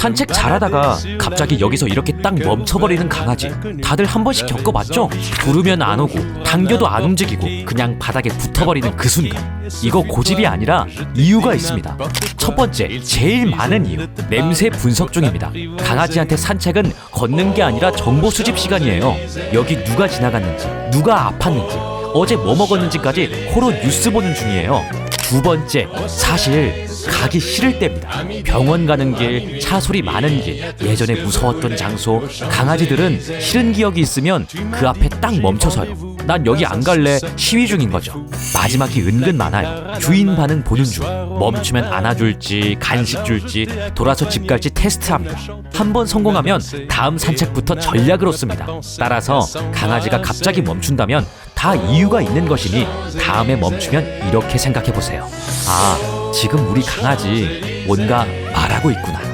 산책 잘하다가 갑자기 여기서 이렇게 딱 멈춰버리는 강아지, 다들 한 번씩 겪어봤죠? 부르면 안 오고 당겨도 안 움직이고 그냥 바닥에 붙어버리는 그 순간. 이거 고집이 아니라 이유가 있습니다. 첫 번째, 제일 많은 이유, 냄새 분석 중입니다. 강아지한테 산책은 걷는 게 아니라 정보 수집 시간이에요. 여기 누가 지나갔는지, 누가 아팠는지, 어제 뭐 먹었는지까지 호로 뉴스 보는 중이에요. 두 번째, 사실 가기 싫을 때입니다. 병원 가는 길, 차 소리 많은 길, 예전에 무서웠던 장소. 강아지들은 싫은 기억이 있으면 그 앞에 딱 멈춰서요. 난 여기 안 갈래, 시위 중인 거죠. 마지막이 은근 많아요. 주인 반응 보는 중. 멈추면 안아줄지, 간식 줄지, 돌아서 집 갈지 테스트합니다. 한번 성공하면 다음 산책부터 전략으로 씁니다. 따라서 강아지가 갑자기 멈춘다면 다 이유가 있는 것이니 다음에 멈추면 이렇게 생각해보세요. 아, 지금 우리 강아지 뭔가 말하고 있구나.